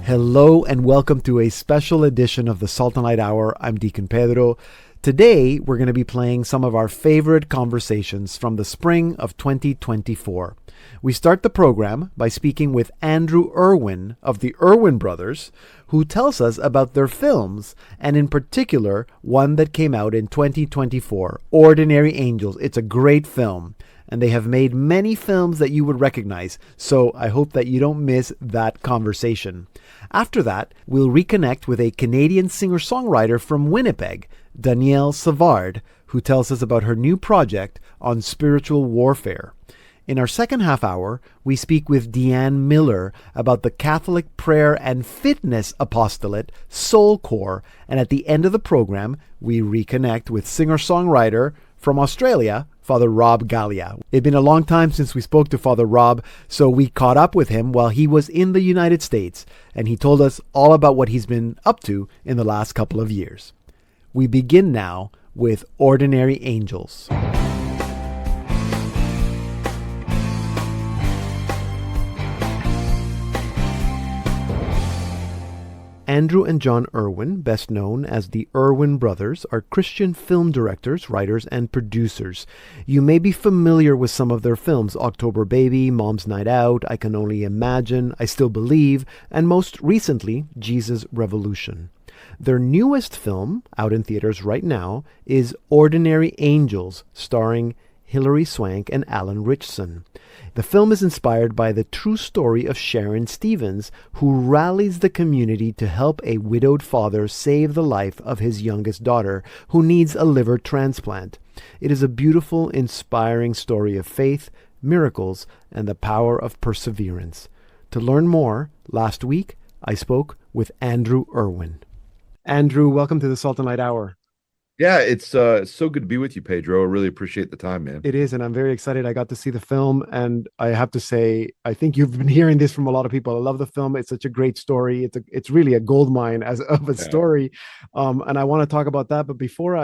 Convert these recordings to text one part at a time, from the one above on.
Hello and welcome to a special edition of the Salt and Light Hour. I'm Deacon Pedro. Today, we're going to be playing some of our favorite conversations from the spring of 2024. We start the program by speaking with Andrew Erwin of the Erwin Brothers, who tells us about their films, and in particular, one that came out in 2024, Ordinary Angels. It's a great film, and they have made many films that you would recognize, so I hope that you don't miss that conversation. After that, we'll reconnect with a Canadian singer-songwriter from Winnipeg, Danielle Savard, who tells us about her new project on spiritual warfare. In our second half hour, we speak with Deanne Miller about the Catholic prayer and fitness apostolate, SoulCore, and at the end of the program, we reconnect with singer-songwriter from Australia, Father Rob Galea. It'd been a long time since we spoke to Father Rob, so we caught up with him while he was in the United States, and he told us all about what he's been up to in the last couple of years. We begin now with Ordinary Angels. Andrew and John Erwin, best known as the Erwin Brothers, are Christian film directors, writers, and producers. You may be familiar with some of their films: October Baby, Mom's Night Out, I Can Only Imagine, I Still Believe, and most recently, Jesus Revolution. Their newest film, out in theaters right now, is Ordinary Angels, starring Hilary Swank and Alan Ritchson. The film is inspired by the true story of Sharon Stevens, who rallies the community to help a widowed father save the life of his youngest daughter, who needs a liver transplant. It is a beautiful, inspiring story of faith, miracles, and the power of perseverance. To learn more, last week I spoke with Andrew Erwin. Andrew, welcome to the Salt and Light Hour. Yeah, it's so good to be with you, Pedro. I really appreciate the time, man. It is, and I'm very excited. I got to see the film, and I have to say, I think you've been hearing this from a lot of people. I love the film. It's such a great story. It's really a gold mine of a story, and I want to talk about that. But before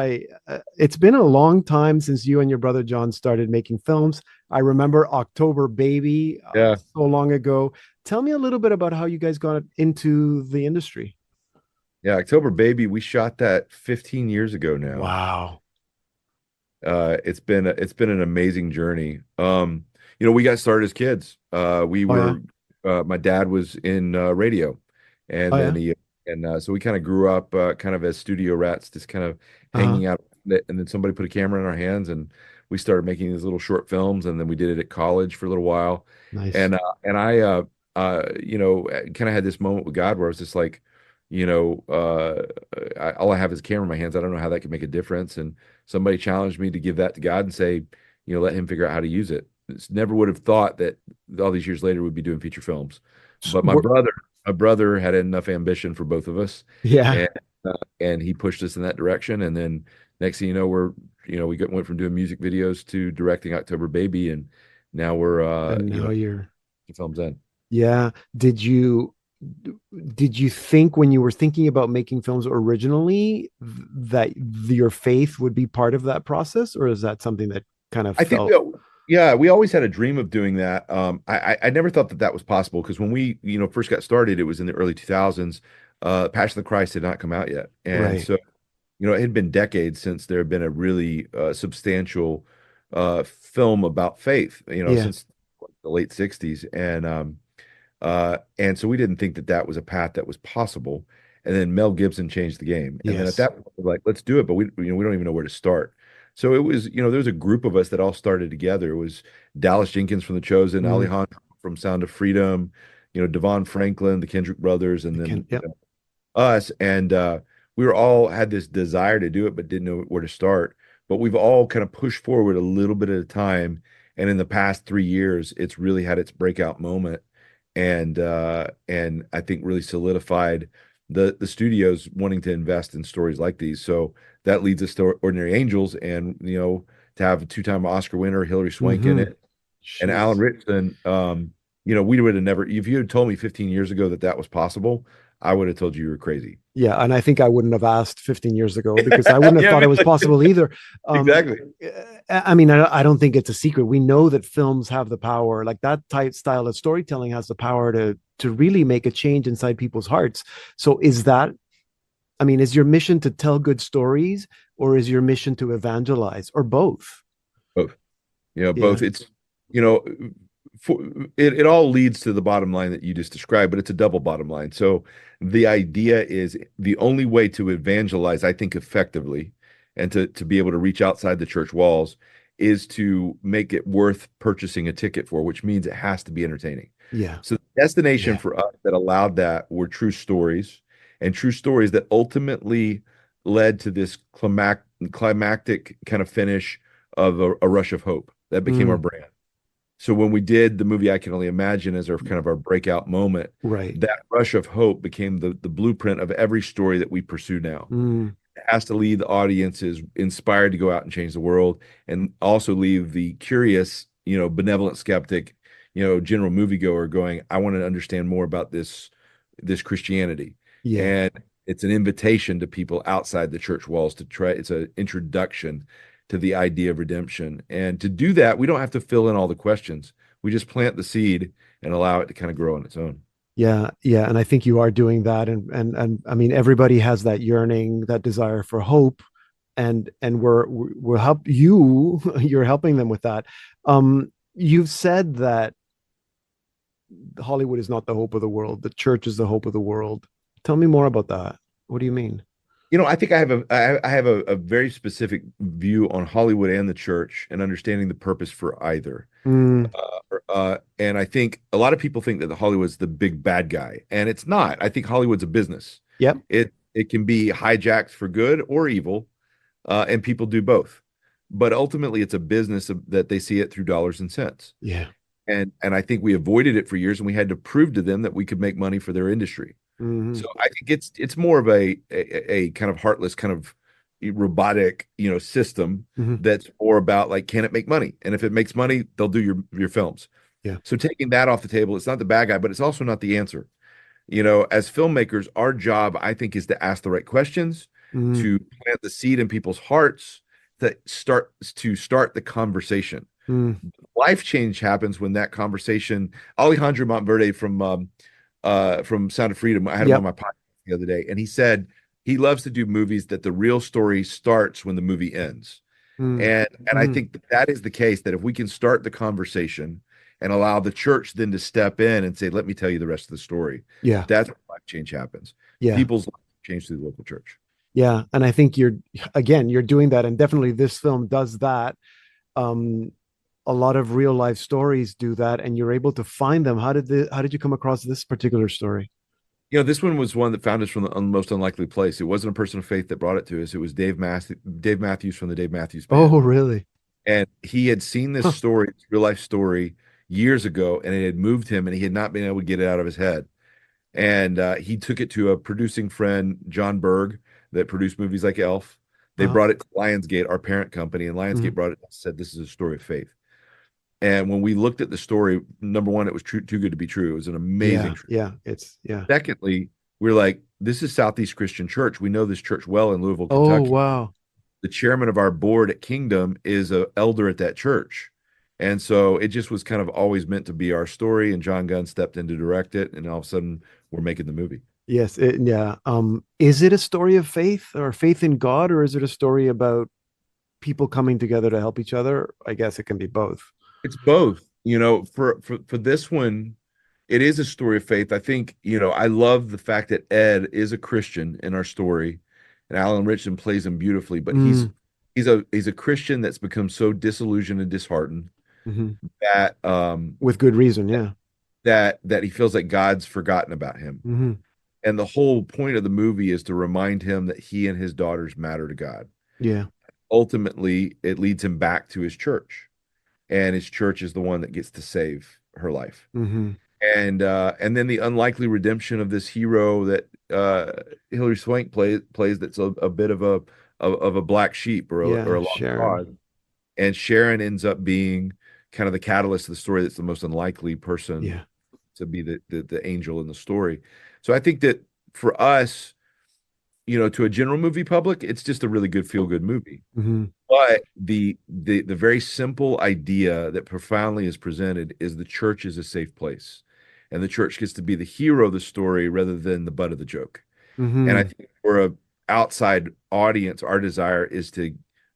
it's been a long time since you and your brother John started making films. I remember October Baby, so long ago. Tell me a little bit about how you guys got into the industry. Yeah, October Baby, we shot that 15 years ago now. Wow. It's been an amazing journey. We got started as kids. My dad was in radio, and so we kind of grew up kind of as studio rats, just kind of hanging out. And then somebody put a camera in our hands, and we started making these little short films. And then we did it at college for a little while. Nice. And I kind of had this moment with God where I was just like, all I have is a camera in my hands. I don't know how that could make a difference. And somebody challenged me to give that to God and say, let him figure out how to use it. Never would have thought that all these years later we'd be doing feature films. But my brother had enough ambition for both of us. Yeah. And he pushed us in that direction. And then next thing you know, went from doing music videos to directing October Baby. And now we're, you're films in. Yeah. Did you think, when you were thinking about making films originally, that your faith would be part of that process, or is that something that kind of we always had a dream of doing that. I never thought that was possible, because when we first got started, it was in the early 2000s. Passion of the Christ had not come out yet, and so it had been decades since there had been a really substantial film about faith. Since the late 60s, and so we didn't think that was a path that was possible. And then Mel Gibson changed the game. And then at that point, we're like, let's do it. But we don't even know where to start. So it was, there was a group of us that all started together. It was Dallas Jenkins from The Chosen, Alejandro from Sound of Freedom, Devon Franklin, the Kendrick Brothers, and then us. And we were all had this desire to do it, but didn't know where to start. But we've all kind of pushed forward a little bit at a time. And in the past 3 years, it's really had its breakout moment. And I think really solidified the studios wanting to invest in stories like these. So that leads us to Ordinary Angels, and to have a 2-time Oscar winner, Hilary Swank in it, and Alan Ritchson. We would have never, if you had told me 15 years ago that was possible, I would have told you were crazy. Yeah, and I think I wouldn't have asked 15 years ago because I wouldn't have thought it was possible either. Exactly. I mean, I don't think it's a secret. We know that films have the power, like that type style of storytelling has the power to really make a change inside people's hearts. So is that, I mean, is your mission to tell good stories, or is your mission to evangelize, or both? Both. Both. It's, you know, it all leads to the bottom line that you just described, but it's a double bottom line. So the idea is the only way to evangelize, I think, effectively, and to be able to reach outside the church walls is to make it worth purchasing a ticket for, which means it has to be entertaining. Yeah. So the destination for us that allowed that were true stories, and true stories that ultimately led to this climactic kind of finish of a rush of hope that became our brand. So when we did the movie I Can Only Imagine as our kind of our breakout moment, right, that rush of hope became the blueprint of every story that we pursue now. It has to leave the audiences inspired to go out and change the world, and also leave the curious, benevolent skeptic, general moviegoer going, I want to understand more about this Christianity. Yeah. And it's an invitation to people outside the church walls to try. It's an introduction to the idea of redemption. And to do that, we don't have to fill in all the questions. We just plant the seed and allow it to kind of grow on its own. Yeah, yeah, and I think you are doing that, and I mean, everybody has that yearning, that desire for hope, and we're help you. You're helping them with that. You've said that Hollywood is not the hope of the world. The church is the hope of the world. Tell me more about that. What do you mean? I think I have a very specific view on Hollywood and the church, and understanding the purpose for either. And I think a lot of people think that the Hollywood's the big bad guy, and it's not. I think Hollywood's a business. Yep. It can be hijacked for good or evil, and people do both. But ultimately, it's a business that they see it through dollars and cents. Yeah. And I think we avoided it for years, and we had to prove to them that we could make money for their industry. So I think it's more of a kind of heartless, kind of robotic, system that's more about, like, can it make money? And if it makes money, they'll do your films. Yeah. So taking that off the table, it's not the bad guy, but it's also not the answer. As filmmakers, our job, I think, is to ask the right questions, to plant the seed in people's hearts, that start the conversation. Life change happens when that conversation. Alejandro Montverde from Sound of Freedom, I had him on my podcast the other day, and he said he loves to do movies that the real story starts when the movie ends. And I think that is the case, that if we can start the conversation and allow the church then to step in and say, let me tell you the rest of the story. Yeah. That's when life change happens. Yeah. People's lives change through the local church. Yeah. And I think you're doing that. And definitely this film does that. A lot of real life stories do that, and you're able to find them. How did you come across this particular story? This one was one that found us from the most unlikely place. It wasn't a person of faith that brought it to us. It was Dave Matthews from the Dave Matthews Band. Oh, really? And he had seen this story, real life story, years ago, and it had moved him, and he had not been able to get it out of his head. And he took it to a producing friend, John Berg, that produced movies like Elf. They brought it to Lionsgate, our parent company, and Lionsgate brought it and said, this is a story of faith. And when we looked at the story, number one, it was too good to be true. It was an amazing truth. Yeah. Secondly, we're like, this is Southeast Christian Church. We know this church well in Louisville, Kentucky. Oh, wow. The chairman of our board at Kingdom is an elder at that church. And so it just was kind of always meant to be our story. And John Gunn stepped in to direct it. And all of a sudden, we're making the movie. Yes. Is it a story of faith, or faith in God, or is it a story about people coming together to help each other? I guess it can be both. It's both. For this one, it is a story of faith. I think, I love the fact that Ed is a Christian in our story, and Alan Richardson plays him beautifully, but he's a Christian that's become so disillusioned and disheartened that with good reason, that he feels like God's forgotten about him. And the whole point of the movie is to remind him that he and his daughters matter to God. Yeah. Ultimately, it leads him back to his church. And his church is the one that gets to save her life. And then the unlikely redemption of this hero that Hilary Swank plays that's a bit of a black sheep or a lost cause. And Sharon ends up being kind of the catalyst of the story. That's the most unlikely person to be the angel in the story. So I think that for us, to a general movie public, it's just a really good feel-good movie. Mm-hmm. But the very simple idea that profoundly is presented is the church is a safe place, and the church gets to be the hero of the story rather than the butt of the joke. And I Mm-hmm. think for a outside audience, our desire is to,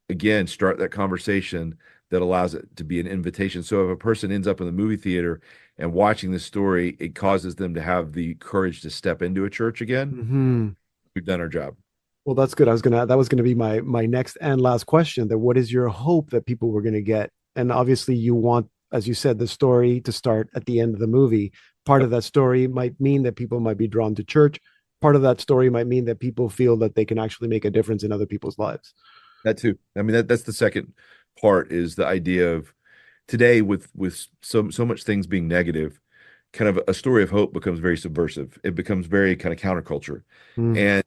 again, start that conversation that allows it to be an invitation. So if a person ends up in the movie theater and watching this story, it causes them to have the courage to step into a church again. Mm-hmm. We've done our job. Well, that's good. That was gonna be my next and last question. That what is your hope that people were gonna get? And obviously, you want, as you said, the story to start at the end of the movie. Part of that story might mean that people might be drawn to church. Part of that story might mean that people feel that they can actually make a difference in other people's lives. That too. I mean, that's the second part, is the idea of today with so much things being negative, kind of a story of hope becomes very subversive. It becomes very kind of counterculture. Mm. And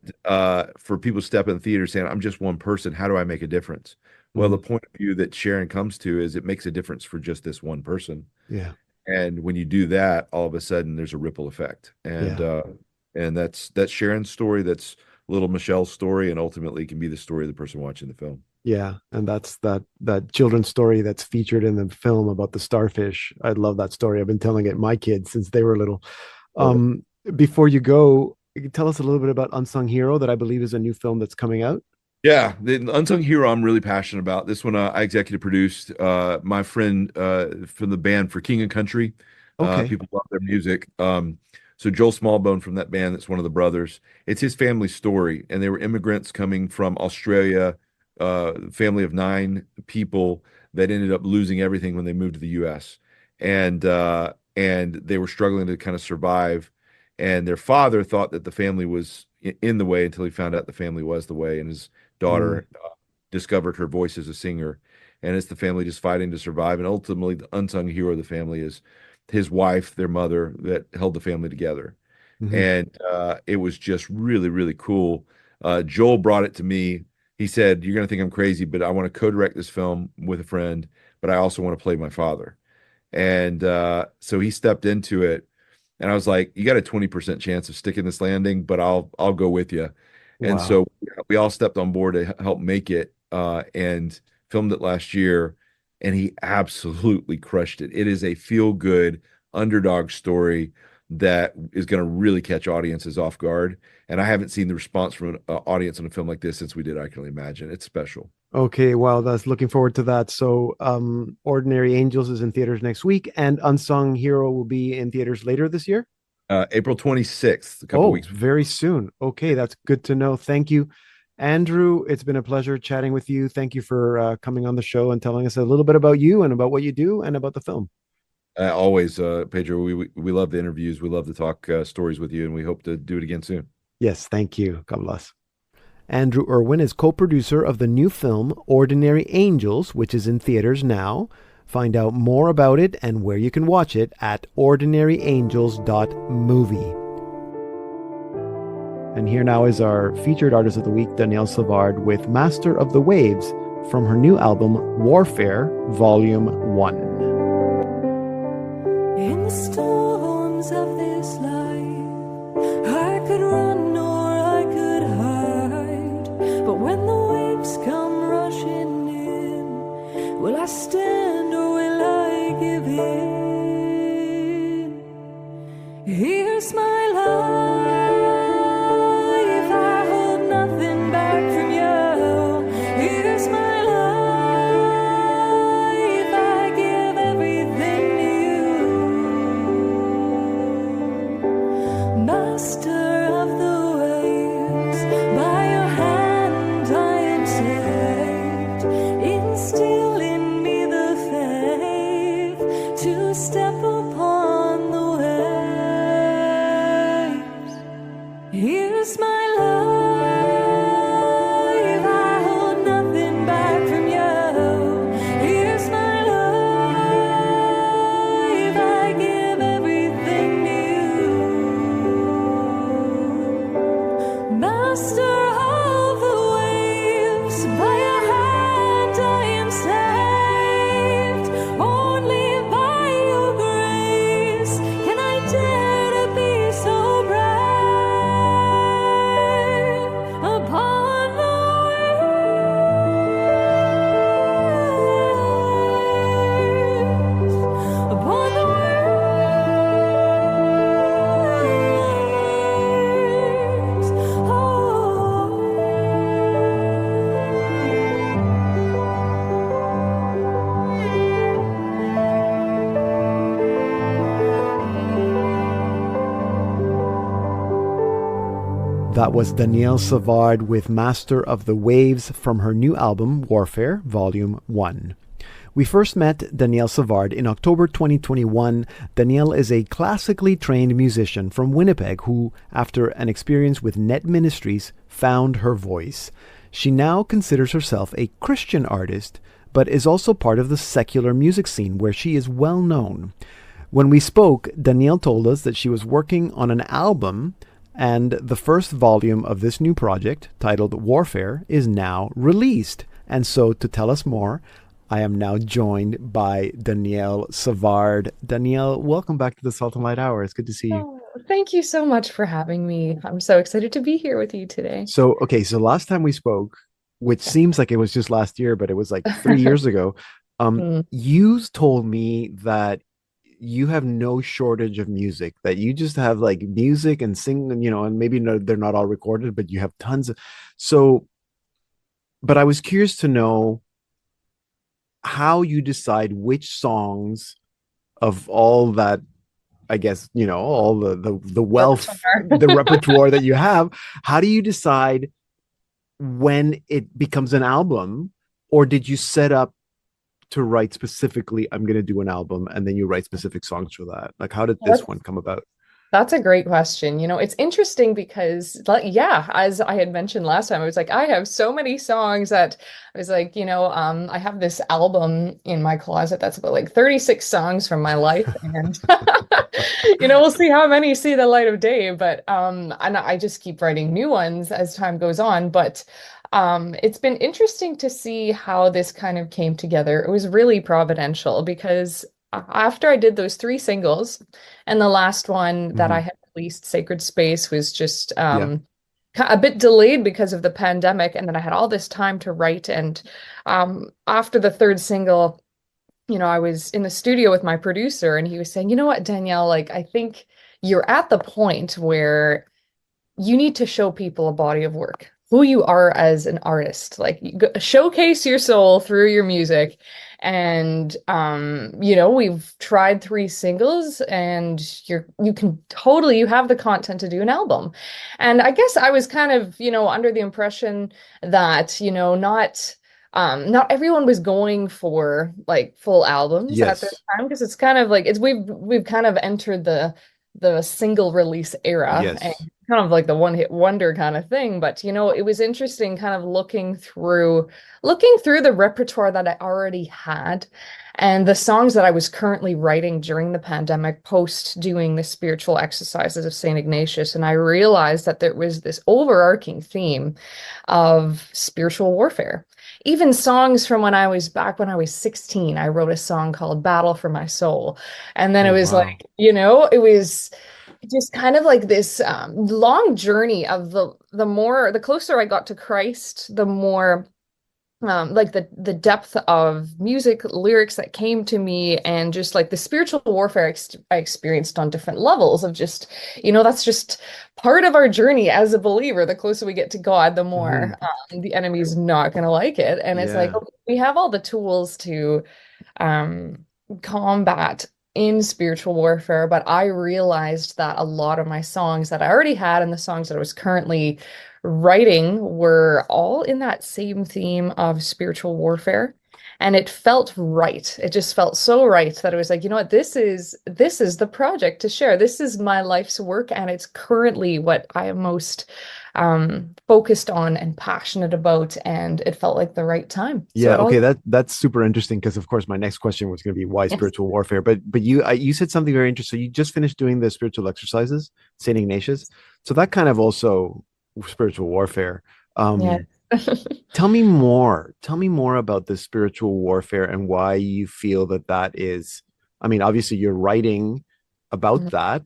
for people to step in the theater saying, I'm just one person, how do I make a difference? Well, the Mm. point of view that Sharon comes to is it makes a difference for just this one person. Yeah. And when you do that, all of a sudden there's a ripple effect. Yeah. And that's Sharon's story, that's little Michelle's story, and ultimately can be the story of the person watching the film. Yeah, and that's that children's story that's featured in the film about the starfish. I love that story. I've been telling it my kids since they were little. Um, Before you go, tell us a little bit about Unsung Hero, that I believe is a new film that's coming out. Yeah, the Unsung Hero I'm really passionate about. This one I executive produced. My friend from the band For King and Country. Okay. People love their music. So Joel Smallbone from that band, that's one of the brothers. It's his family story, and they were immigrants coming from Australia, family of 9 people that ended up losing everything when they moved to the U.S. And they were struggling to kind of survive. And their father thought that the family was in the way until he found out the family was the way. And his Mm. daughter discovered her voice as a singer. And it's the family just fighting to survive. And ultimately, the unsung hero of the family is his wife, their mother, that held the family together. Hmm. And it was just really, really cool. Joel brought it to me. He said, "You're going to think I'm crazy, but I want to co-direct this film with a friend, but I also want to play my father." And so he stepped into it, and I was like, "You got a 20% chance of sticking this landing, but I'll go with you." And Wow. so we all stepped on board to help make it, and filmed it last year, and he absolutely crushed it. It is a feel-good underdog story that is going to really catch audiences off guard. And I haven't seen the response from an audience on a film like this since we did I Can Only Imagine. It's special. Okay, well, that's looking forward to that. So, Ordinary Angels is in theaters next week, and Unsung Hero will be in theaters later this year. April 26th, a couple Oh, weeks. very soon. Okay, that's good to know. Thank you, Andrew. It's been a pleasure chatting with you. Thank you for coming on the show and telling us a little bit about you and about what you do and about the film. Always, Pedro, we love the interviews. We love to talk stories with you, and we hope to do it again soon. Yes, thank you. God bless. Andrew Erwin is co-producer of the new film Ordinary Angels, which is in theaters now. Find out more about it and where you can watch it at ordinaryangels.movie. And here now is our featured artist of the week, Danielle Savard, with Master of the Waves from her new album Warfare Volume 1. In the storms of this life, I could run or I could hide. But when the waves come rushing in, will I stand or will I give in? Here's my life, I hold nothing back from you. Here's my life, I give everything to you. Master of the waves, by your hand I am saved. Instill in me the faith to step upon the waves. Here's my life, I hold nothing back from you. Here's my life, I give everything to you. Master of the waves, by your hand I am saved. Only by your grace can I dare to be so brave. That was Danielle Savard with Master of the Waves from her new album, Warfare, Volume 1. We first met Danielle Savard in October 2021. Danielle is a classically trained musician from Winnipeg who, after an experience with Net Ministries, found her voice. She now considers herself a Christian artist, but is also part of the secular music scene where she is well known. When we spoke, Danielle told us that she was working on an album, and the first volume of this new project, titled Warfare, is now released. And so, to tell us more, I am now joined by Danielle Savard. Danielle, welcome back to the Salt and Light Hour. It's good to see you. Oh, thank you so much for having me. I'm so excited to be here with you today. So last time we spoke, which seems like it was just last year, but it was like 3 years ago, you told me that you have no shortage of music, that you just have like music and sing, and maybe they're not all recorded, but you have tons of. But I was curious to know how you decide which songs of all that, I guess, all the wealth, the repertoire that you have, how do you decide when it becomes an album? Or did you set up to write specifically, I'm going to do an album, and then you write specific songs for that? Like, how did this one come about? That's a great question. It's interesting because, as I had mentioned last time, I was like, I have so many songs that I was like, I have this album in my closet that's about like 36 songs from my life. And, we'll see how many see the light of day. But, and I just keep writing new ones as time goes on. But it's been interesting to see how this kind of came together. It was really providential because after I did those 3 singles, and the last one that I had released, Sacred Space, was just a bit delayed because of the pandemic, and then I had all this time to write. And after the 3rd single, I was in the studio with my producer, and he was saying, you know what, Danielle, like, I think you're at the point where you need to show people a body of work, who you are as an artist, like showcase your soul through your music. And we've tried 3 singles, and you have the content to do an album. And I guess I was kind of under the impression that not everyone was going for like full albums at this time, because it's kind of like we've kind of entered the single release era, and kind of like the one hit wonder kind of thing. But it was interesting kind of looking through the repertoire that I already had, and the songs that I was currently writing during the pandemic, post doing the spiritual exercises of St. Ignatius. And I realized that there was this overarching theme of spiritual warfare. Even songs from when I was 16, I wrote a song called Battle for My Soul. And then it was like, it was just kind of like this long journey of the closer I got to Christ, the more like the depth of music lyrics that came to me, and just like the spiritual warfare I experienced on different levels of just, that's just part of our journey as a believer. The closer we get to God, the more the enemy's not going to like it. And it's like, okay, we have all the tools to combat in spiritual warfare. But I realized that a lot of my songs that I already had and the songs that I was currently writing were all in that same theme of spiritual warfare. And it felt right. It just felt so right that it was like, this is the project to share. This is my life's work, and it's currently what I am most focused on and passionate about, and it felt like the right time. That's super interesting, because of course my next question was going to be why spiritual warfare, but you said something very interesting. So you just finished doing the spiritual exercises, St. Ignatius, so that kind of also spiritual warfare. Tell me more about the spiritual warfare and why you feel that is, I mean, obviously you're writing about that,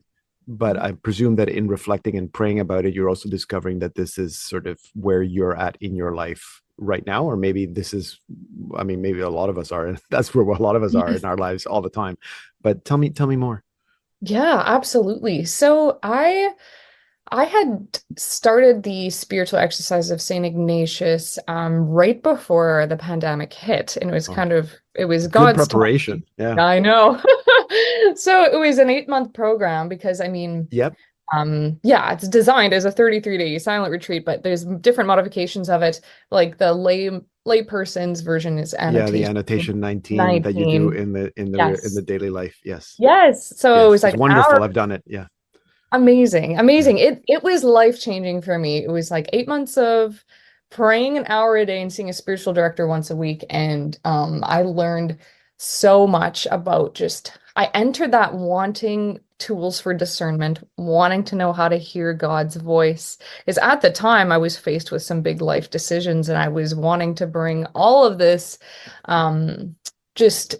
but I presume that in reflecting and praying about it, you're also discovering that this is sort of where you're at in your life right now. Or maybe maybe a lot of us are, and that's where a lot of us are in our lives all the time. But tell me more. Yeah, absolutely. So I had started the spiritual exercise of St. Ignatius right before the pandemic hit. And it was it was God's preparation. Yeah, I know. So it was an 8-month program, because Yeah, it's designed as a 33-day silent retreat, but there's different modifications of it. Like the layperson's version is Yeah, the annotation annotation 19 that you do 19. in Yes. the daily life. Yes. Yes. So it Yes. was It's like wonderful. I've done it. Yeah. amazing. Yeah. Amazing. It was life-changing for me. It was like 8 months of praying an hour a day and seeing a spiritual director once a week. And I learned so much about just I entered that wanting tools for discernment, wanting to know how to hear God's voice. Because at the time I was faced with some big life decisions and I was wanting to bring all of this just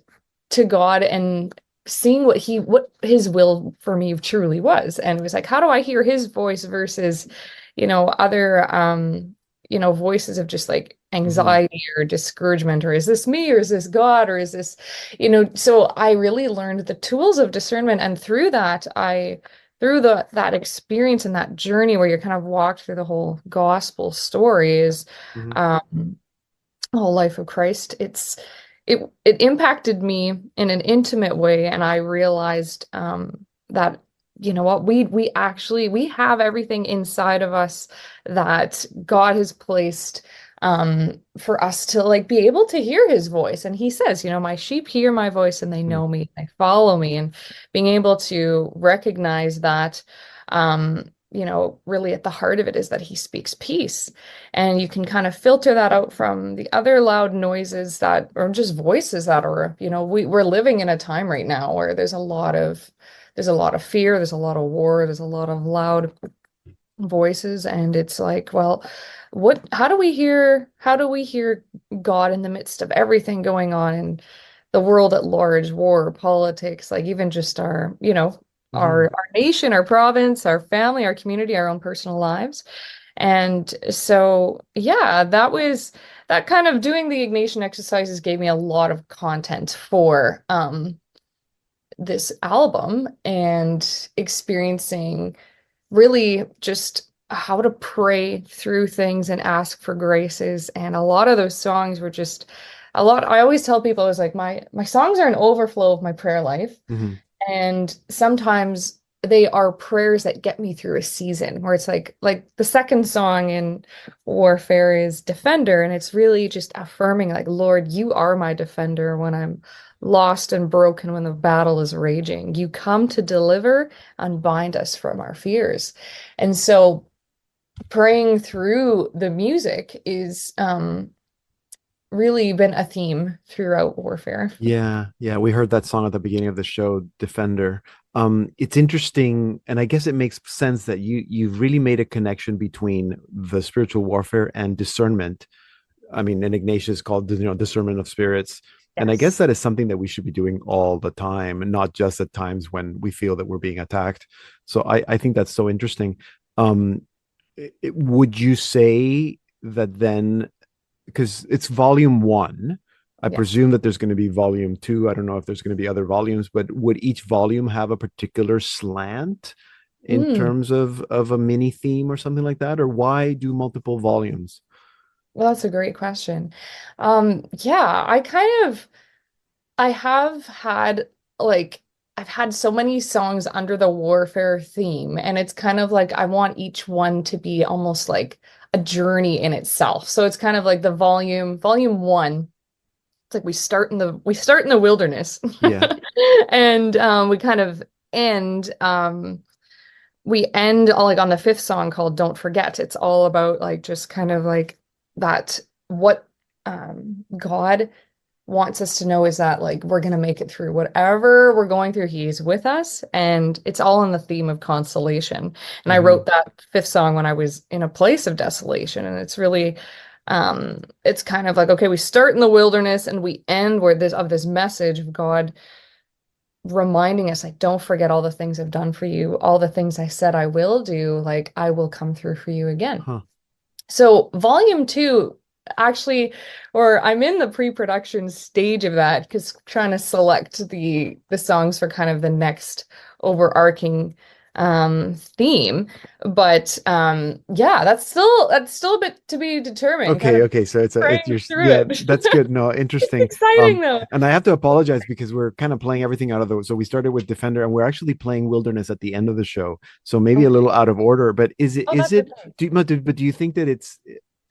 to God and seeing what his will for me truly was, and it was like, how do I hear his voice versus other voices of just like Mhm. anxiety or discouragement, or is this me or is this God or is this so I really learned the tools of discernment, and through that that experience and that journey where you're kind of walked through the whole gospel story is Mhm. um the whole life of Christ. It impacted me in an intimate way, and I realized that you know what we have everything inside of us that God has placed for us to like be able to hear his voice. And he says, my sheep hear my voice and they Mhm. know me, they follow me, and being able to recognize that really at the heart of it is that he speaks peace. And you can kind of filter that out from the other loud noises that, or just voices that are, we're living in a time right now where there's a lot of fear, there's a lot of war, there's a lot of loud voices. And it's like, well, how do we hear God in the midst of everything going on in the world at large, war, politics, like even just Mhm. our nation, our province, our family, our community, our own personal lives. And so, yeah, that kind of doing the Ignatian exercises gave me a lot of content for this album, and experiencing really just how to pray through things and ask for graces. And a lot of those songs were just a lot. I always tell people, I was like, my songs are an overflow of my prayer life. Mhm. And sometimes they are prayers that get me through a season where it's like the second song in Warfare is Defender, and it's really just affirming like, Lord, you are my defender when I'm lost and broken, when the battle is raging. You come to deliver and bind us from our fears. And so praying through the music is really been a theme throughout Warfare. Yeah, yeah, we heard that song at the beginning of the show, Defender. It's interesting, and I guess it makes sense that you've really made a connection between the spiritual warfare and discernment. I mean, in Ignatius called discernment of spirits. And I guess Yes. that is something that we should be doing all the time, and not just at times when we feel that we're being attacked. So I think that's so interesting. Um, would you say that then, because it's volume one, I Yes. presume that there's going to be volume two. I don't know if there's going to be other volumes, but would each volume have a particular slant in Mm. terms of a mini theme or something like that? Or why do multiple volumes? Well, that's a great question. Yeah, I have had like I've had so many songs under the warfare theme, and it's kind of like I want each one to be almost like a journey in itself. So it's kind of like the volume one. It's like we start in the wilderness, Yeah. and we kind of end we end all like on the fifth song called Don't Forget. It's all about like just kind of like that what God wants us to know is that like we're gonna make it through whatever we're going through. He's with us, and it's all in the theme of consolation. And I Hmm. wrote that fifth song when I was in a place of desolation, and it's really it's kind of like, okay, we start in the wilderness and we end where this message of God reminding us like, don't forget all the things I've done for you, all the things I said I will do, like I will come through for you again. Huh. So volume two, actually, or I'm in the pre-production stage of that, because trying to select the songs for kind of the next overarching theme. But yeah, that's still a bit to be determined. Okay. So it's your yeah, it. that's good. No, interesting. Exciting though. And I have to apologize because we're kind of playing everything out of the. So we started with Defender, and we're actually playing Wilderness at the end of the show. So maybe a little out of order. But is it? Is it? Okay. But do you think that it's?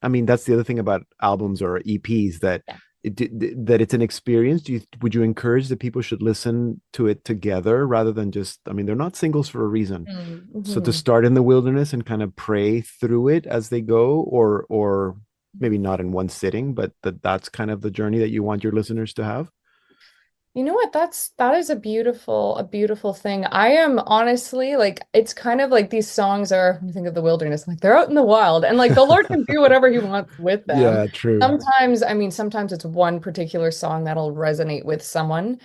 I mean, that's the other thing about albums or EPs that. Yeah. That it's an experience. Would you encourage that people should listen to it together rather than just, I mean, they're not singles for a reason. Mm-hmm. So to start in the wilderness and kind of pray through it as they go, or maybe not in one sitting, but that's kind of the journey that you want your listeners to have. You know what? That is a beautiful thing. I am honestly like, it's kind of like these songs are, when you think of the wilderness, like they're out in the wild and like the Lord can do whatever he wants with them. Yeah, true. Sometimes it's one particular song that'll resonate with someone.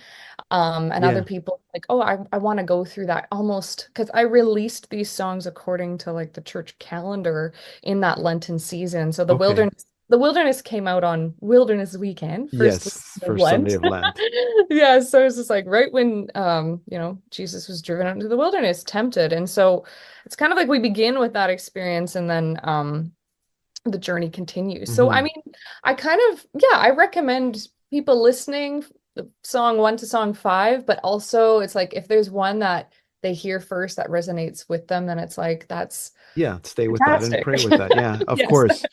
And other people like, oh, I want to go through that almost because I released these songs according to like the church calendar in that Lenten season. So the wilderness came out on Wilderness Weekend. First Sunday of Lent. Yeah, so it's just like right when Jesus was driven out into the wilderness, tempted. And so it's kind of like we begin with that experience and then the journey continues. Mm-hmm. So I mean, I recommend people listening song 1 to song 5, but also it's like if there's one that they hear first that resonates with them, then it's like stay with that and pray with that. Yeah, of course.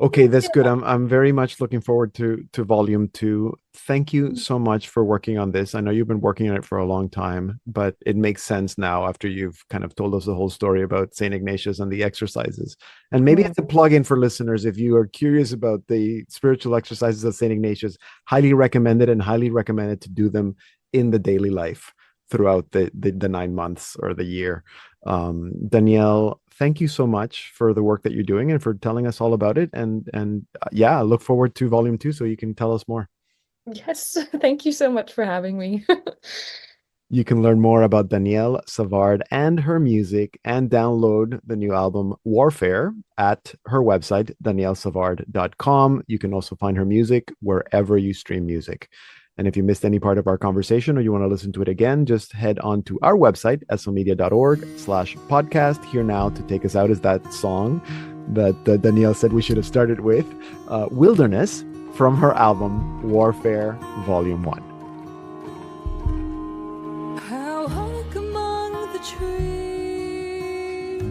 Okay, that's good. I'm very much looking forward to volume 2. Thank you so much for working on this. I know you've been working on it for a long time, but it makes sense now after you've kind of told us the whole story about St. Ignatius and the exercises. And maybe it's a plug-in for listeners. If you are curious about the spiritual exercises of St. Ignatius, highly recommended to do them in the daily life throughout the 9 months or the year. Danielle, thank you so much for the work that you're doing and for telling us all about it. And I look forward to volume 2 so you can tell us more. Yes, thank you so much for having me. You can learn more about Danielle Savard and her music and download the new album Warfare at her website, daniellesavard.com. You can also find her music wherever you stream music. And if you missed any part of our conversation or you want to listen to it again, just head on to our website, slmedia.org/podcast. Here now to take us out is that song that Danielle said we should have started with, Wilderness, from her album Warfare Volume 1. How hawk among the trees,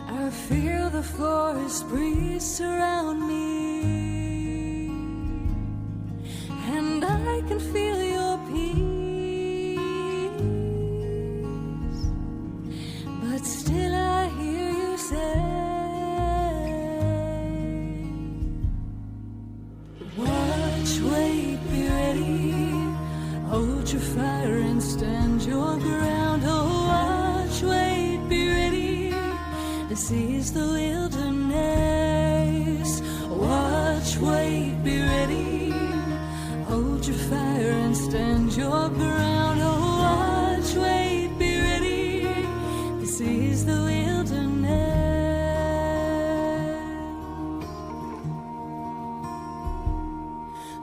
I feel the forest breeze surround me. And I can feel your peace, but still I hear you say, watch, wait, be ready, hold your fire and stand your ground. Oh, watch, wait, be ready to seize the wilderness. Watch, wait, be ready, hold your fire and stand your ground. Oh, watch, wait, be ready. This is the wilderness.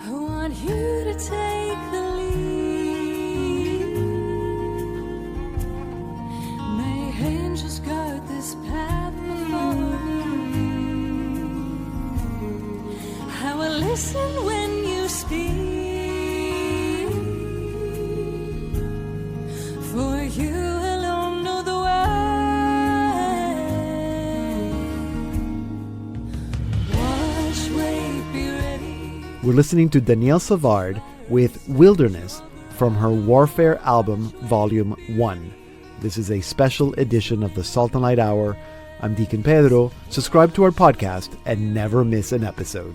I want you to take the lead. May angels guard this path before me. I will listen when you speak. You alone know the way. Watch, wait, be ready. We're listening to Danielle Savard with Wilderness from her Warfare album, Volume 1. This is a special edition of the Salt and Light Hour. I'm Deacon Pedro. Subscribe to our podcast and never miss an episode.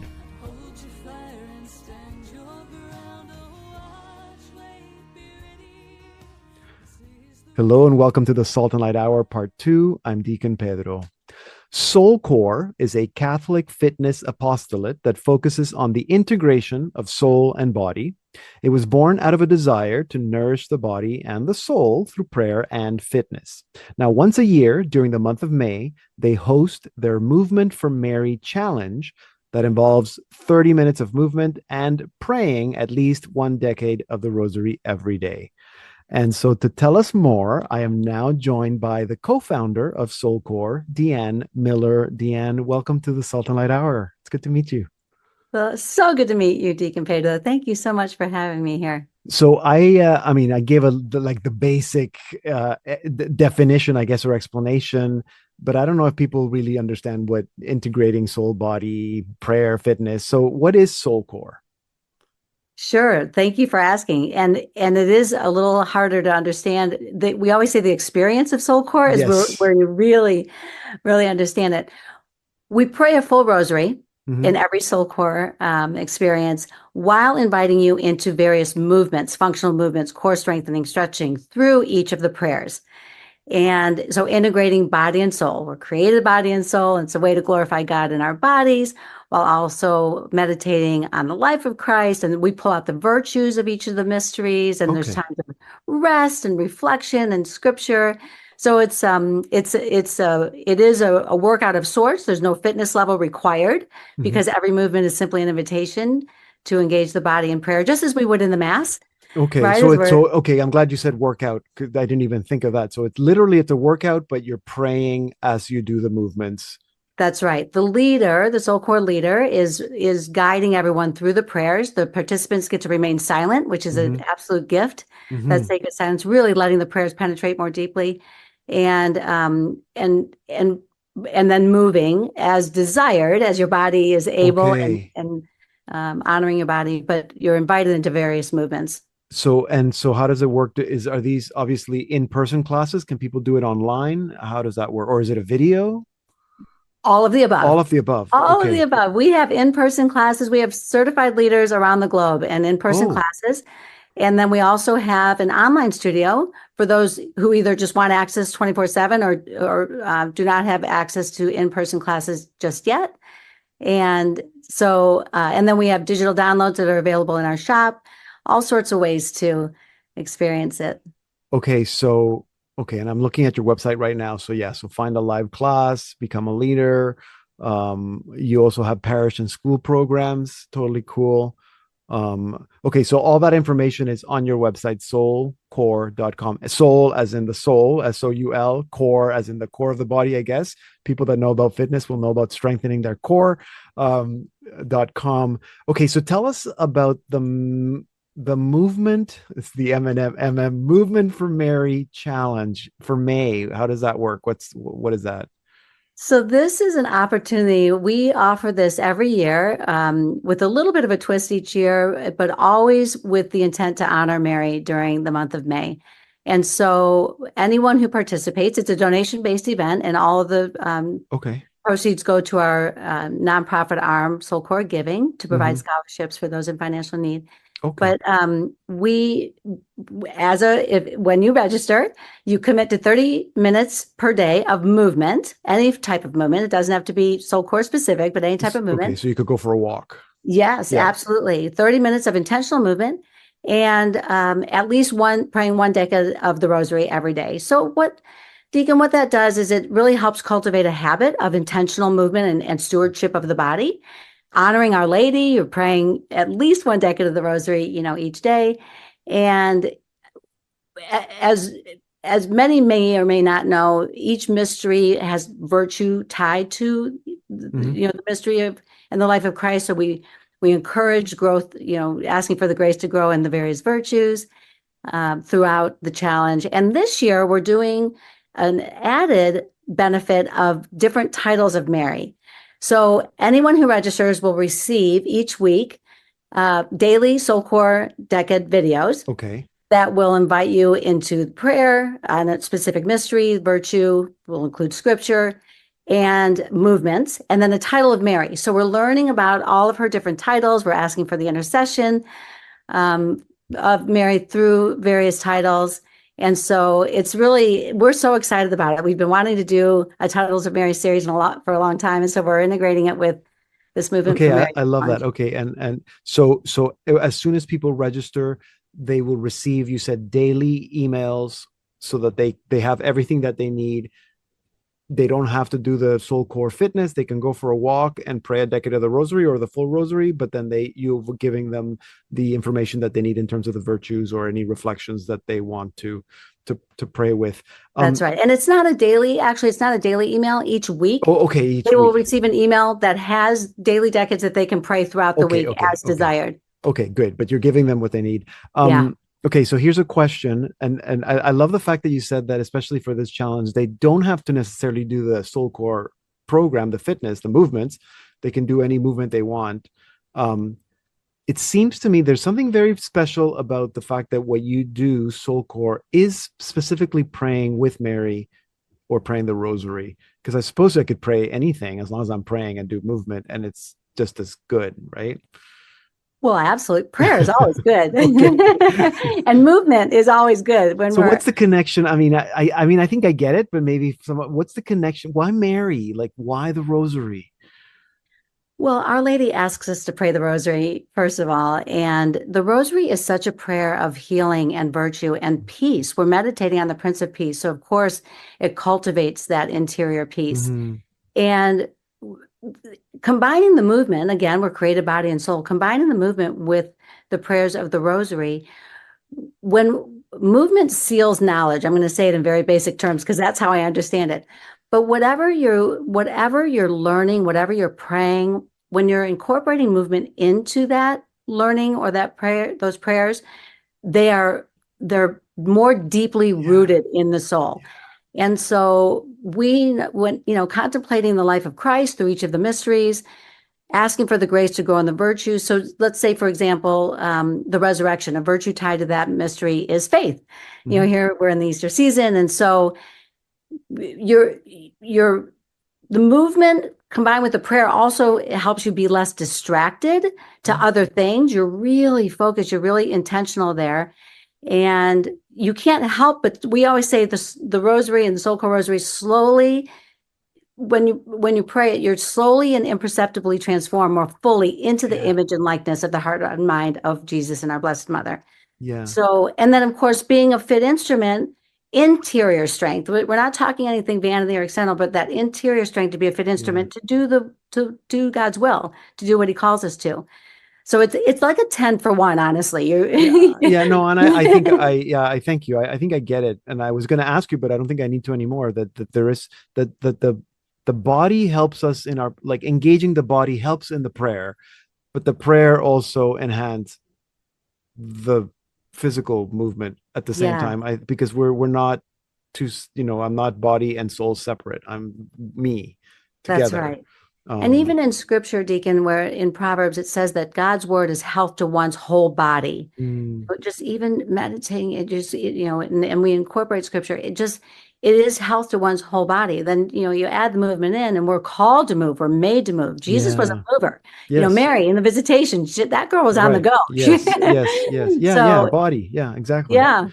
Hello and welcome to the Salt and Light Hour, Part 2. I'm Deacon Pedro. SoulCore is a Catholic fitness apostolate that focuses on the integration of soul and body. It was born out of a desire to nourish the body and the soul through prayer and fitness. Now, once a year during the month of May, they host their Movement for Mary Challenge that involves 30 minutes of movement and praying at least 1 decade of the Rosary every day. And so to tell us more, I am now joined by the co-founder of SoulCore, Deanne Miller. Deanne, welcome to the Salt and Light Hour. It's good to meet you. Well, so good to meet you, Deacon Pedro. Thank you so much for having me here. So I mean, I gave the basic definition, I guess, or explanation, but I don't know if people really understand what integrating soul, body, prayer, fitness. So what is SoulCore? Sure. Thank you for asking. And it is a little harder to understand. We always say the experience of SoulCore is Yes. where you really, really understand it. We pray a full rosary in every SoulCore experience while inviting you into various movements, functional movements, core strengthening, stretching through each of the prayers. And so integrating body and soul. We're created body and soul, and it's a way to glorify God in our bodies while also meditating on the life of Christ. And we pull out the virtues of each of the mysteries, and there's times of rest and reflection and scripture. So it is a workout of sorts. There's no fitness level required because every movement is simply an invitation to engage the body in prayer, just as we would in the Mass. Okay, right? Okay. I'm glad you said workout because I didn't even think of that. So it's a workout, but you're praying as you do the movements. That's right. The leader, the SoulCore leader, is guiding everyone through the prayers. The participants get to remain silent, which is an absolute gift. That sacred silence, really letting the prayers penetrate more deeply, and then moving as desired, as your body is able, and honoring your body. But you're invited into various movements. So how does it work? Are these obviously in-person classes? Can people do it online? How does that work? Or is it a video? All of the above. All of the above. All of the above. We have in-person classes. We have certified leaders around the globe and in-person classes. And then we also have an online studio for those who either just want access 24/7 or do not have access to in-person classes just yet. And so, and then we have digital downloads that are available in our shop. All sorts of ways to experience it. Okay, and I'm looking at your website right now. So find a live class, become a leader. You also have parish and school programs. Totally cool. Okay, so all that information is on your website, soulcore.com. Soul as in the soul, SOUL, core as in the core of the body, I guess. People that know about fitness will know about strengthening their core. .com. Okay, so tell us about the movement. It's the MM Movement for Mary Challenge for May. How does that work? What is that? So this is an opportunity. We offer this every year with a little bit of a twist each year, but always with the intent to honor Mary during the month of May. And so anyone who participates, it's a donation-based event, and all of the proceeds go to our nonprofit arm, SoulCore Giving, to provide scholarships for those in financial need. But when you register, you commit to 30 minutes per day of movement, any type of movement. It doesn't have to be SoulCore specific, but any type of movement. Okay, so you could go for a walk. Yes, absolutely. 30 minutes of intentional movement, and at least praying one decade of the rosary every day. So what that does is it really helps cultivate a habit of intentional movement and stewardship of the body. Honoring Our Lady, you're praying at least one decade of the rosary, each day. And as many may or may not know, each mystery has virtue tied to, the mystery of and the life of Christ. So we encourage growth, asking for the grace to grow in the various virtues throughout the challenge. And this year we're doing an added benefit of different titles of Mary. So anyone who registers will receive each week daily SoulCore Decade videos that will invite you into prayer on a specific mystery. Virtue will include scripture and movements, and then the title of Mary. So we're learning about all of her different titles. We're asking for the intercession of Mary through various titles. And so we're so excited about it. We've been wanting to do a Titles of Mary series for a long time. And so we're integrating it with this movement. Okay, I love that. Okay. And so as soon as people register, they will receive, you said, daily emails so that they have everything that they need They don't have to do the SoulCore fitness. They can go for a walk and pray a decade of the rosary or the full rosary, but then you're giving them the information that they need in terms of the virtues or any reflections that they want to pray with. That's right. And it's not a daily email each week. Oh, okay. They will receive an email that has daily decades that they can pray throughout the week as desired. Okay, good. But you're giving them what they need. Okay, so here's a question, and I love the fact that you said that, especially for this challenge, they don't have to necessarily do the SoulCore program, the fitness, the movements. They can do any movement they want. It seems to me there's something very special about the fact that what you do, SoulCore, is specifically praying with Mary or praying the rosary. Because I suppose I could pray anything as long as I'm praying and do movement, and it's just as good, right? Well, absolutely. Prayer is always good. And movement is always good. What's the connection? I mean, I think I get it, but maybe what's the connection? Why Mary? Like, why the rosary? Well, Our Lady asks us to pray the rosary, first of all. And the rosary is such a prayer of healing and virtue and peace. We're meditating on the Prince of Peace. So, of course, it cultivates that interior peace. Mm-hmm. And combining the movement, again, we're created body and soul, combining the movement with the prayers of the rosary, when movement seals knowledge, I'm going to say it in very basic terms because that's how I understand it. But whatever you're learning, whatever you're praying, when you're incorporating movement into that learning or that prayer, those prayers, they're more deeply rooted in the soul. And so when contemplating the life of Christ through each of the mysteries, asking for the grace to grow in the virtues. So let's say, for example, the resurrection, a virtue tied to that mystery is faith. Mm-hmm. Here we're in the Easter season. And so the movement combined with the prayer also helps you be less distracted to other things. You're really focused. You're really intentional there. And you can't help but, we always say the rosary and the SoulCore rosary slowly, when you pray it, you're slowly and imperceptibly transformed more fully into the image and likeness of the heart and mind of Jesus and our Blessed Mother. Yeah. So, and then of course, being a fit instrument, interior strength. We're not talking anything vanity or external, but that interior strength to be a fit instrument to do God's will, to do what He calls us to. So it's like a 10 for 1, honestly. No, and I think I thank you. I think I get it. And I was going to ask you, but I don't think I need to anymore. That there is that the body helps us in our, like, engaging the body helps in the prayer, but the prayer also enhances the physical movement at the same time. Because we're not too, I'm not body and soul separate. I'm me together. That's right. And even in scripture, Deacon, where in Proverbs, it says that God's word is health to one's whole body. But just even meditating, it just, and we incorporate scripture, it is health to one's whole body. Then, you add the movement in, and we're called to move. We're made to move. Jesus was a mover. Yes. Mary in the visitation, that girl was on the go. Yes. Yeah, body. Yeah, exactly. Yeah.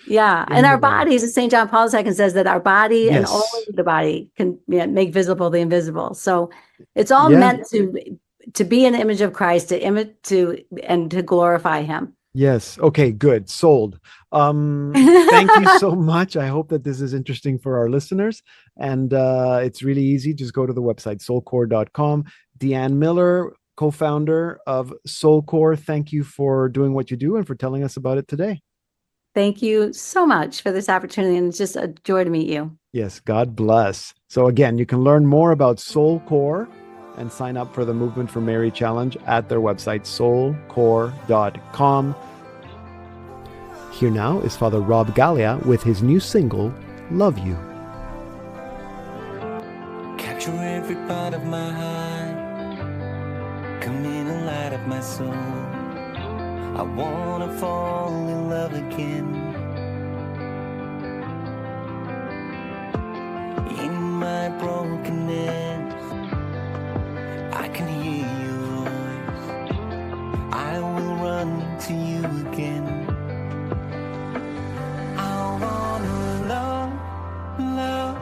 And our bodies, as St. John Paul II says, that our body and only the body can make visible the invisible. So it's all meant to be an image of Christ, to glorify Him. Yes. Okay, good. Sold. Thank you so much. I hope that this is interesting for our listeners. And it's really easy. Just go to the website, soulcore.com. Deanne Miller, co-founder of SoulCore, thank you for doing what you do and for telling us about it today. Thank you so much for this opportunity. And it's just a joy to meet you. Yes. God bless. So again, you can learn more about SoulCore and sign up for the Movement for Mary Challenge at their website, soulcore.com. Here now is Father Rob Galea with his new single, Love You. Capture every part of my heart, come in and light up my soul. I want to fall in love again. In my brokenness, I can hear your voice. I will run to you again. I wanna love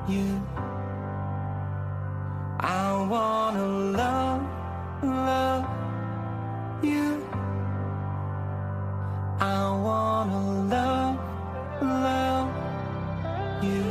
you. I wanna love you. I wanna love you.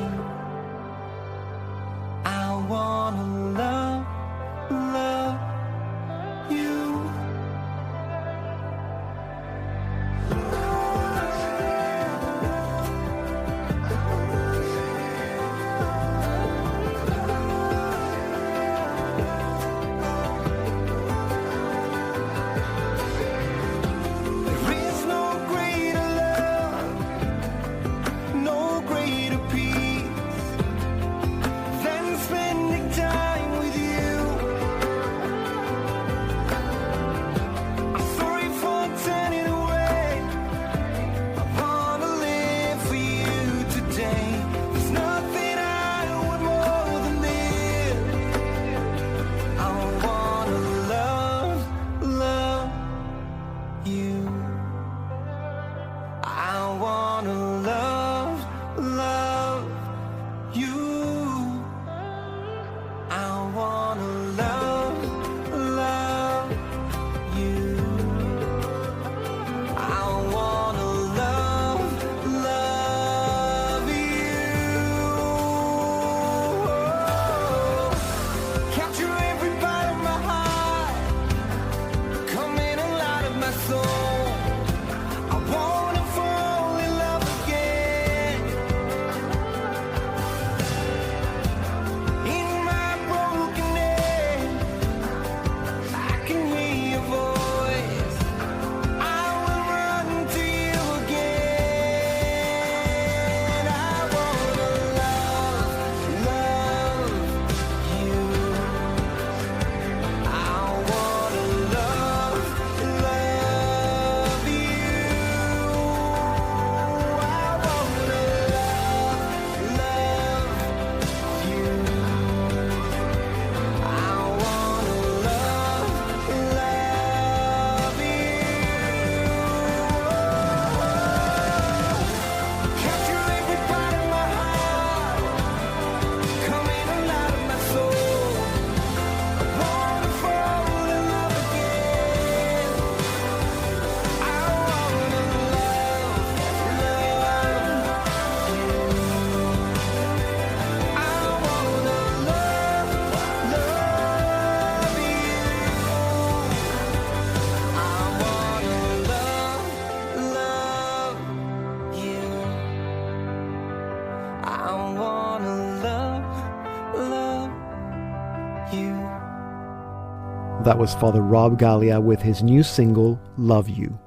you. That was Father Rob Galea with his new single, Love You.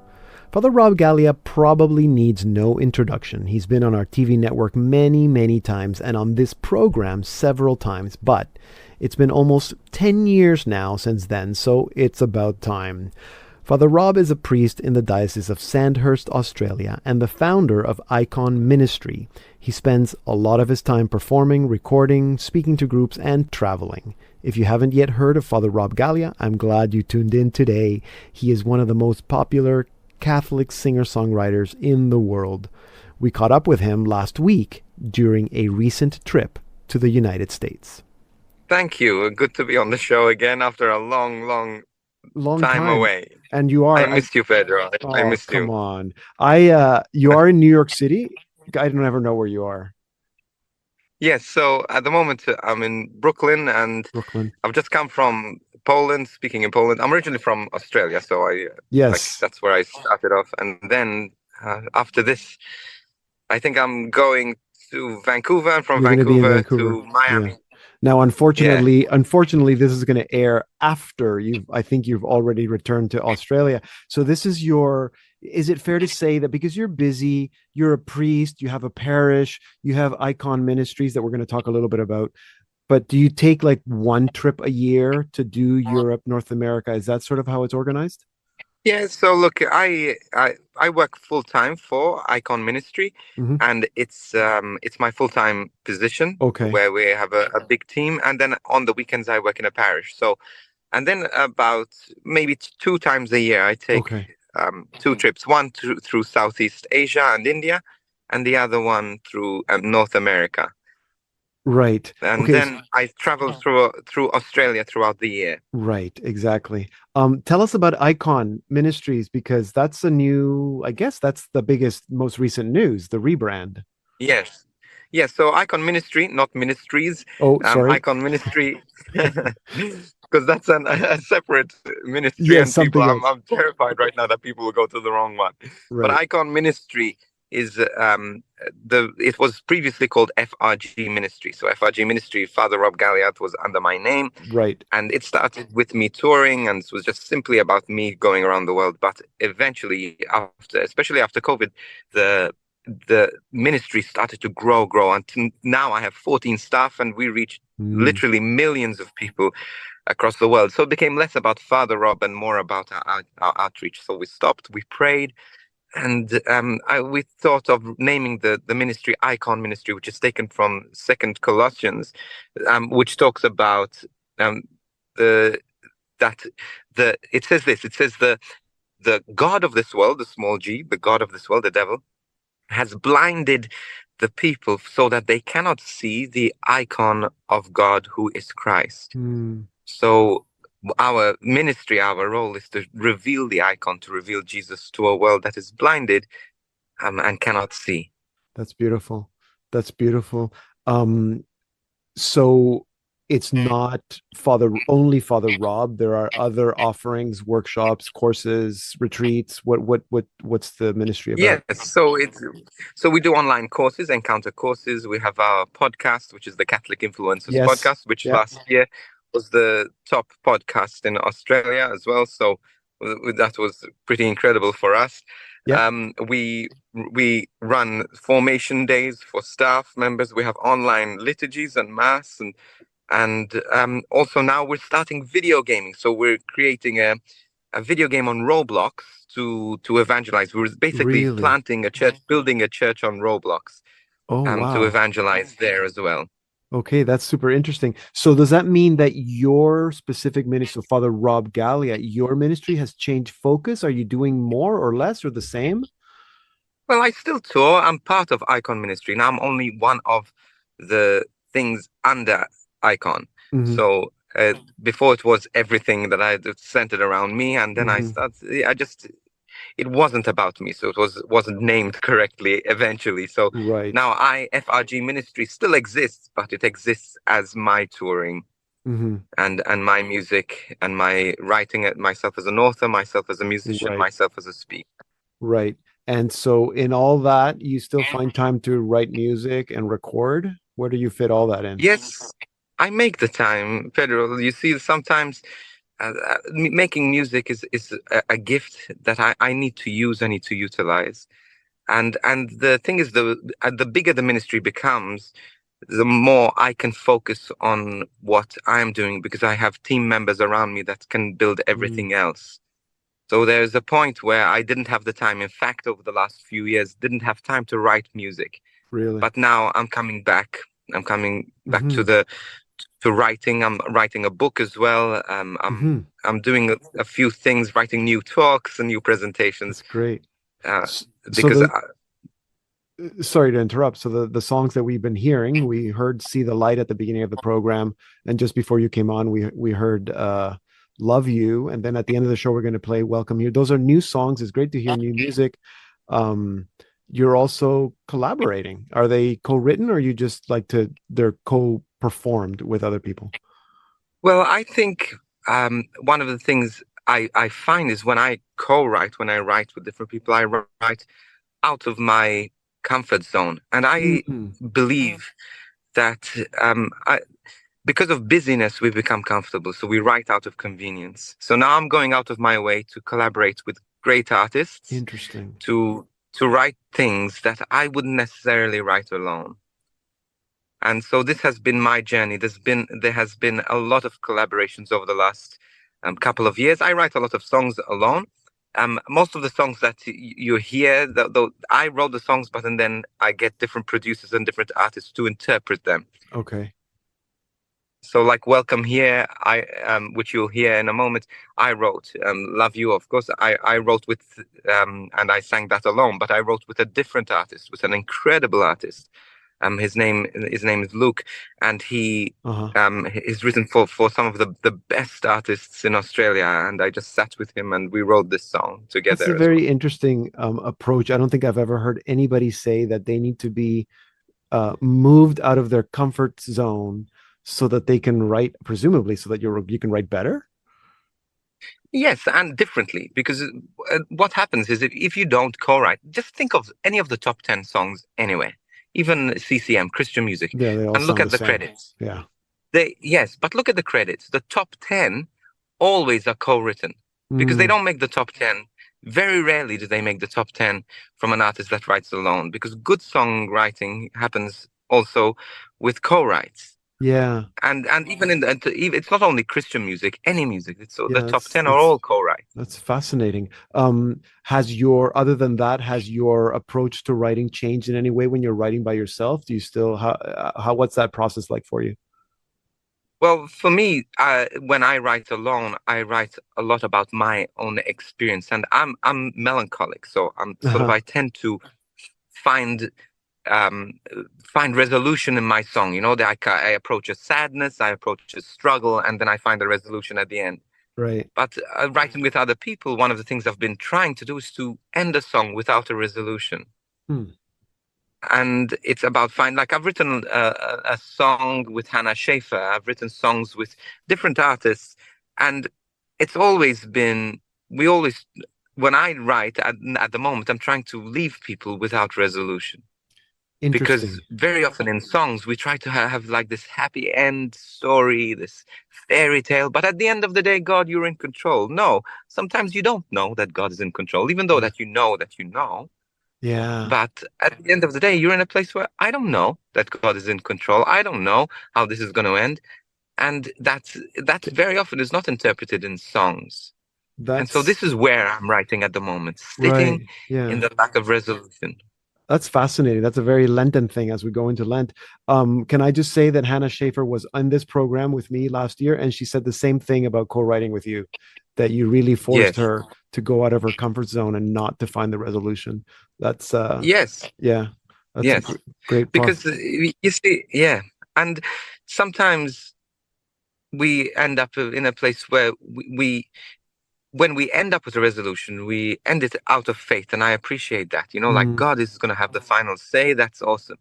Father Rob Galea probably needs no introduction. He's been on our TV network many, many times and on this program several times, but it's been almost 10 years now since then, so it's about time. Father Rob is a priest in the Diocese of Sandhurst, Australia, and the founder of Icon Ministry. He spends a lot of his time performing, recording, speaking to groups, and traveling. If you haven't yet heard of Father Rob Galea, I'm glad you tuned in today. He is one of the most popular Catholic singer-songwriters in the world. We caught up with him last week during a recent trip to the United States. Thank you. Good to be on the show again after a long time away. And you are. I missed you, Pedro. I missed you. Come on. You are in New York City? I don't ever know where you are. Yes. So at the moment, I'm in Brooklyn, and I've just come from Poland, speaking in Poland. I'm originally from Australia, so that's where I started off. And then after this, I think I'm going to Vancouver, and from Vancouver to Miami. Yeah. Now, unfortunately, this is going to air after I think you've already returned to Australia. So this is is it fair to say that because you're busy, you're a priest, you have a parish, you have Icon Ministries that we're going to talk a little bit about, but do you take like one trip a year to do Europe, North America? Is that sort of how it's organized? Yeah, so look, I work full time for Icon Ministry, and it's my full time position. Okay. Where we have a big team, and then on the weekends I work in a parish. So, and then about maybe 2 times a year I take 2 trips, one through Southeast Asia and India, and the other one through North America. Right. And then I travel through Australia throughout the year. Right, exactly. Tell us about Icon Ministries, because that's I guess that's the biggest, most recent news, the rebrand. Yes. Yes. So Icon Ministry, not Ministries. Oh, sorry. Icon Ministry, because that's a separate ministry. Yes, and people, I'm terrified right now that people will go to the wrong one. Right. But Icon Ministry is it was previously called FRG Ministry. So FRG Ministry, Father Rob Galea, was under my name. Right. And it started with me touring, and it was just simply about me going around the world. But eventually, especially after COVID, the ministry started to grow. And now I have 14 staff, and we reach literally millions of people across the world. So it became less about Father Rob and more about our outreach. So we stopped, we prayed, and we thought of naming the ministry Icon Ministry, which is taken from 2 Colossians, which talks about it says this. It says the God of this world, the small g, the God of this world, the devil, has blinded the people so that they cannot see the icon of God, who is Christ. So our ministry, our role is to reveal the icon, to reveal Jesus to a world that is blinded and cannot see. That's beautiful. That's beautiful. So it's not only Father Rob. There are other offerings, workshops, courses, retreats. What's the ministry about? Yes, so we do online courses, encounter courses. We have our podcast, which is the Catholic Influencers podcast, which last year was the top podcast in Australia as well. So that was pretty incredible for us. Yeah. We run formation days for staff members. We have online liturgies and mass, and also now we're starting video gaming. So we're creating a video game on Roblox to evangelize. We're basically planting a church, building a church on Roblox, to evangelize there as well. Okay, that's super interesting. So does that mean that your specific ministry, Father Rob Galea, your ministry has changed focus? Are you doing more or less or the same? Well, I still tour. I'm part of Icon Ministry. Now I'm only one of the things under Icon. So before it was everything that I centered around me. And then it wasn't about me. So it wasn't named correctly eventually. So now FRG Ministry still exists, but it exists as my touring and my music and my writing, myself as an author, myself as a musician, myself as a speaker. Right. And so in all that, you still find time to write music and record? Where do you fit all that in? Yes. I make the time, Pedro. You see, sometimes making music is a gift that I need to use, I need to utilize. And the thing is, the bigger the ministry becomes, the more I can focus on what I'm doing, because I have team members around me that can build everything else. So there's a point where I didn't have the time. In fact, over the last few years, didn't have time to write music. Really? But now I'm coming back. I'm coming back to writing. I'm writing a book as well. I'm doing a few things, writing new talks and new presentations. That's great. Because sorry to interrupt. So the songs that we've been hearing, we heard "See the Light" at the beginning of the program, and just before you came on, we heard "Love You," and then at the end of the show, we're going to play "Welcome Here." Those are new songs. It's great to hear new music. You're also collaborating. Are they co-written, or you just they're co-performed with other people? Well, I think one of the things I find is when I co-write, when I write with different people, I write out of my comfort zone. And I believe that because of busyness, we become comfortable. So we write out of convenience. So now I'm going out of my way to collaborate with great artists. Interesting. To write things that I wouldn't necessarily write alone. And so this has been my journey. There has been a lot of collaborations over the last couple of years. I write a lot of songs alone. Most of the songs that you hear, though I wrote the songs, but and then I get different producers and different artists to interpret them. Okay. So like "Welcome Here," which you'll hear in a moment, I wrote. "Love You," of course, I wrote with, and I sang that alone, but I wrote with a different artist, with an incredible artist. His name is Luke, and he is written for some of the best artists in Australia. And I just sat with him and we wrote this song together. That's a very interesting approach. I don't think I've ever heard anybody say that they need to be moved out of their comfort zone so that they can write, presumably, so that you can write better. Yes, and differently, because what happens is if you don't co-write, just think of any of the top 10 songs anywhere. Even CCM, Christian music, and look at the credits. Yeah. Yes, but look at the credits. The top 10 always are co-written because they don't make the top 10. Very rarely do they make the top 10 from an artist that writes alone, because good songwriting happens also with co-writes. Yeah. And even it's not only Christian music, any music. The top 10 are all co-write. That's fascinating. Other than that, has your approach to writing changed in any way when you're writing by yourself? Do you still, what's that process like for you? Well, for me, when I write alone, I write a lot about my own experience, and I'm melancholic, so I tend to find resolution in my song. You know, I approach a sadness, I approach a struggle, and then I find a resolution at the end. Right. But writing with other people, one of the things I've been trying to do is to end a song without a resolution. And it's about I've written a song with Hannah Schaefer. I've written songs with different artists, and it's always been, when I write at the moment, I'm trying to leave people without resolution. Because very often in songs, we try to have like this happy end story, this fairy tale. But at the end of the day, God, you're in control. No, sometimes you don't know that God is in control, even though that you know that you know. Yeah. But at the end of the day, you're in a place where I don't know that God is in control. I don't know how this is going to end. And that very often is not interpreted in songs. And so this is where I'm writing at the moment, sitting in the lack of resolution. That's fascinating. That's a very Lenten thing as we go into Lent. Can I just say that Hannah Schaefer was on this program with me last year, and she said the same thing about co-writing with you, that you really forced her to go out of her comfort zone and not to find the resolution. That's yes. Yeah. That's a great because you see, and sometimes we end up in a place where when we end up with a resolution, we end it out of faith. And I appreciate that, like God is going to have the final say. That's awesome.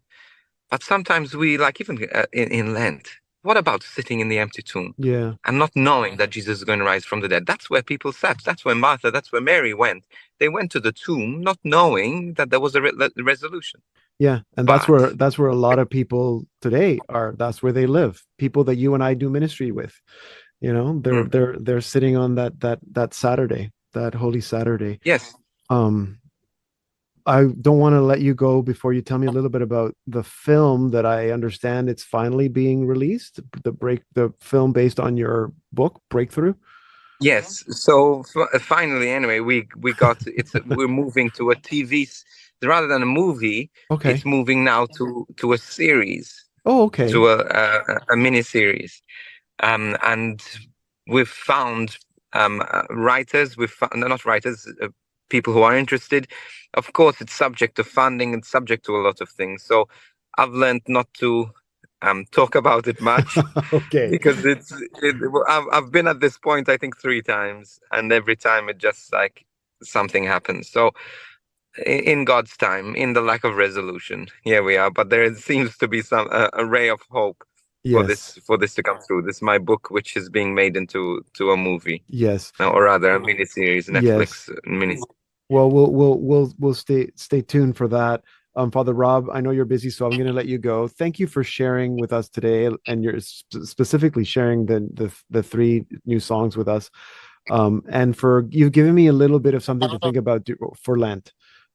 But sometimes we, like even in Lent, what about sitting in the empty tomb? Yeah. And not knowing that Jesus is going to rise from the dead. That's where people sat. That's where Martha, that's where Mary went. They went to the tomb not knowing that there was a resolution. Yeah, and that's where a lot of people today are. That's where they live. People that you and I do ministry with, you know, they're sitting on that Saturday, that Holy Saturday. Yes. I don't want to let you go before you tell me a little bit about the film that I understand it's finally being released. The film based on your book, Breakthrough. Yes. So finally, anyway, we got we're moving to a TV rather than a movie. Okay. It's moving now to a series. Oh, okay. To a mini series, and we've found writers. Not writers. People who are interested. Of course, it's subject to funding and subject to a lot of things. So I've learned not to talk about it much. Okay. Because I've been at this point, I think 3 times, and every time it just like something happens. So in God's time, in the lack of resolution, here we are. But there seems to be a ray of hope. Yes. For this to come through. This is my book, which is being made into a movie. Yes. Or rather, a miniseries, Netflix miniseries. Well, we'll stay tuned for that. Father Rob, I know you're busy, so I'm going to let you go. Thank you for sharing with us today, and you're specifically sharing the 3 new songs with us, and for you've given me a little bit of something to think about for Lent.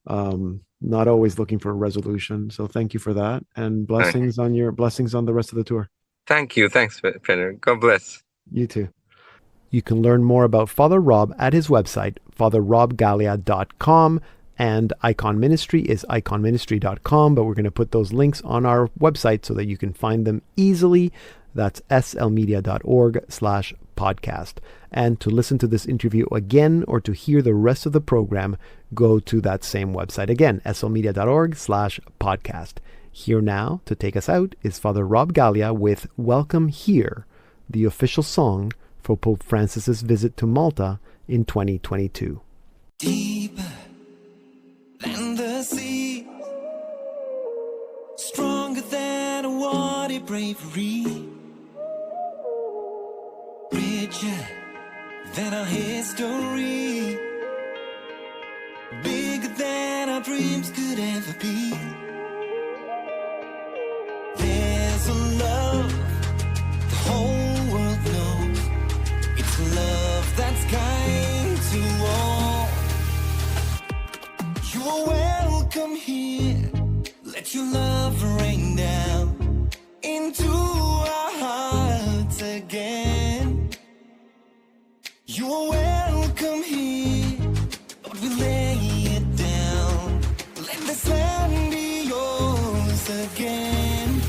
Not always looking for a resolution, so thank you for that, and blessings on the rest of the tour. Thank you. Thanks, Peter. God bless. You too. You can learn more about Father Rob at his website, fatherrobgalea.com, and Icon Ministry is iconministry.com, but we're going to put those links on our website so that you can find them easily. That's slmedia.org/podcast. And to listen to this interview again or to hear the rest of the program, go to that same website. Again, slmedia.org/podcast. Here now to take us out is Father Rob Galea with Welcome Here, the official song for Pope Francis's visit to Malta in 2022. Deeper than the sea, stronger than a water bravery, richer than our history, bigger than our dreams could ever be. There's a love the whole world knows. It's a love that's kind to all. You are welcome here. Let your love rain down into our hearts again. You are welcome here, but we lay it down. Let this land be yours again.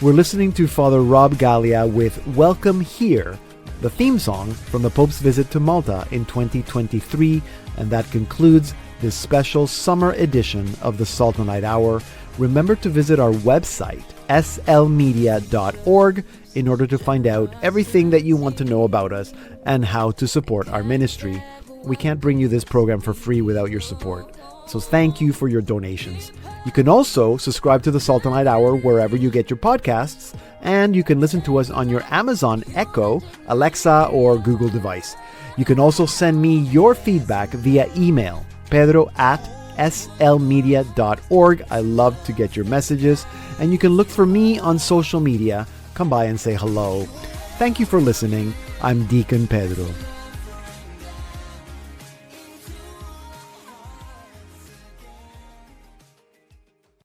We're listening to Father Rob Galea with Welcome Here, the theme song from the Pope's visit to Malta in 2023, and that concludes this special summer edition of the Sultanite Hour. Remember to visit our website, slmedia.org, in order to find out everything that you want to know about us and how to support our ministry. We can't bring you this program for free without your support, so thank you for your donations. You can also subscribe to the Sultanite Hour wherever you get your podcasts, and you can listen to us on your Amazon Echo, Alexa, or Google device. You can also send me your feedback via email, pedro@slmedia.org. I love to get your messages, and you can look for me on social media. Come by and say hello. Thank you for listening. I'm Deacon Pedro.